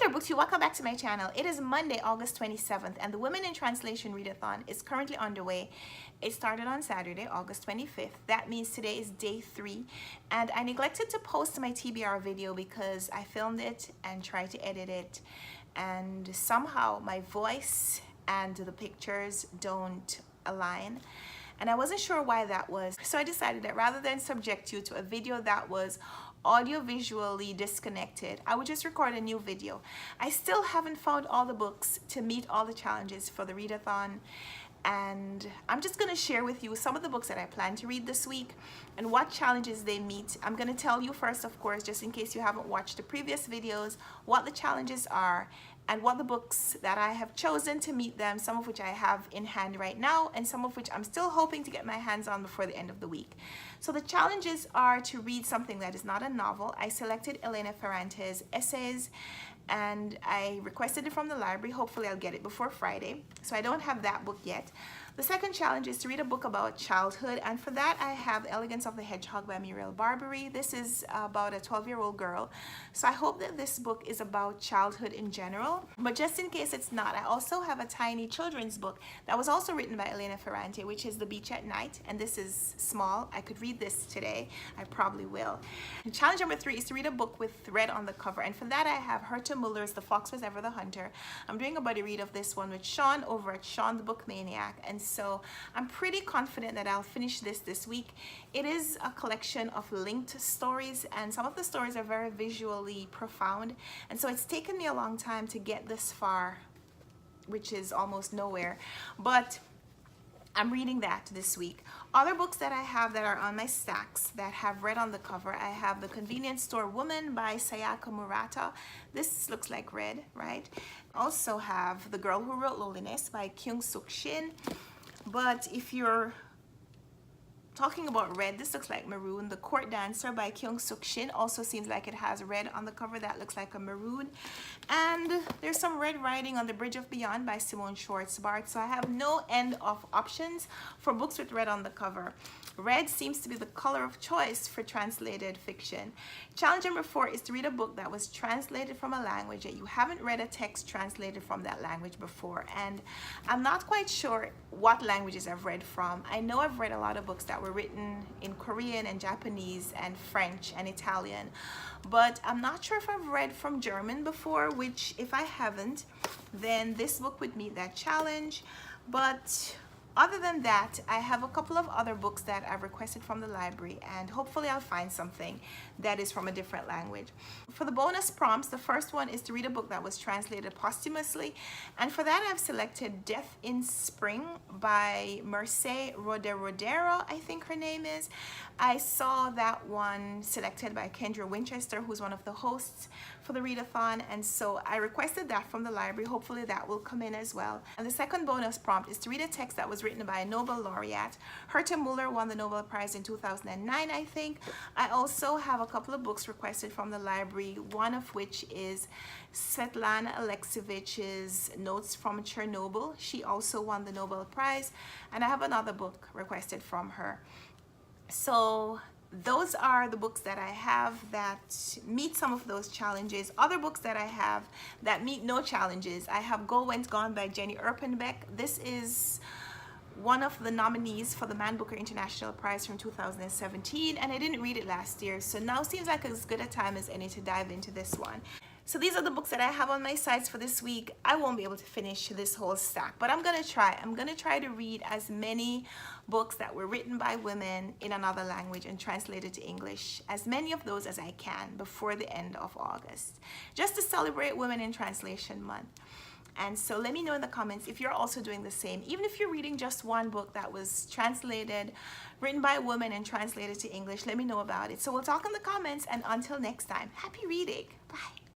there, Booktube. Welcome back to my channel. It is Monday, August 27th, and the Women in Translation Readathon is currently underway. It started on Saturday, August 25th. That means today is day 3, and I neglected to post my TBR video because I filmed it and tried to edit it, and somehow my voice and the pictures don't align. And I wasn't sure why that was. So I decided that rather than subject you to a video that was audio-visually disconnected, I would just record a new video. I still haven't found all the books to meet all the challenges for the readathon, and I'm just going to share with you some of the books that I plan to read this week and what challenges they meet. I'm going to tell you first, of course, just in case you haven't watched the previous videos, what the challenges are and what the books that I have chosen to meet them, some of which I have in hand right now and some of which I'm still hoping to get my hands on before the end of the week. So the challenges are to read something that is not a novel. I selected Elena Ferrante's essays and I requested it from the library. Hopefully I'll get it before Friday. So I don't have that book yet. The second challenge is to read a book about childhood, and for that I have Elegance of the Hedgehog by Muriel Barbary. This is about a 12-year-old girl, so I hope that this book is about childhood in general, but just in case it's not, I also have a tiny children's book that was also written by Elena Ferrante, which is The Beach at Night, and this is small. I could read this today. I probably will. And challenge number 3 is to read a book with red on the cover, and for that I have Herta Muller's The Fox Was Ever the Hunter. I'm doing a buddy read of this one with Sean over at Sean the Book Maniac, and so I'm pretty confident that I'll finish this week. It is a collection of linked stories, and some of the stories are very visually profound, and so it's taken me a long time to get this far, which is almost nowhere, but I'm reading that this week. Other books that I have that are on my stacks that have red on the cover, I have The Convenience Store Woman by Sayaka Murata. This looks like red, right? Also have The Girl Who Wrote Loneliness by Kyung-Suk Shin. But if you're talking about red, this looks like maroon. The Court Dancer by Kyung-Suk Shin also seems like it has red on the cover. That looks like a maroon. And there's some red writing on The Bridge of Beyond by Simone Schwartz-Bart. So I have no end of options for books with red on the cover. Red seems to be the color of choice for translated fiction. Challenge number 4 is to read a book that was translated from a language that you haven't read a text translated from that language before. And I'm not quite sure what languages I've read from. I know I've read a lot of books that were written in Korean and Japanese and French and Italian, but I'm not sure if I've read from German before, which if I haven't, then this book would meet that challenge. But other than that, I have a couple of other books that I've requested from the library, and hopefully I'll find something that is from a different language. For the bonus prompts, the first one is to read a book that was translated posthumously, and for that I've selected Death in Spring by Merce Rodero, I think her name is. I saw that one selected by Kendra Winchester, who's one of the hosts for the readathon, and so I requested that from the library. Hopefully that will come in as well. And the second bonus prompt is to read a text that was written by a Nobel Laureate. Herta Muller won the Nobel Prize in 2009, I think. I also have a couple of books requested from the library, one of which is Svetlana Alexievich's Notes from Chernobyl. She also won the Nobel Prize, and I have another book requested from her. So those are the books that I have that meet some of those challenges. Other books that I have that meet no challenges, I have Go Went Gone by Jenny Erpenbeck. This is one of the nominees for the Man Booker International Prize from 2017, and I didn't read it last year, so now seems like as good a time as any to dive into this one. So these are the books that I have on my sites for this week. I won't be able to finish this whole stack, but I'm gonna try. I'm gonna try to read as many books that were written by women in another language and translated to English, as many of those as I can before the end of August, just to celebrate Women in Translation Month. And so let me know in the comments if you're also doing the same. Even if you're reading just one book that was translated, written by a woman and translated to English, let me know about it. So we'll talk in the comments, and until next time, happy reading. Bye.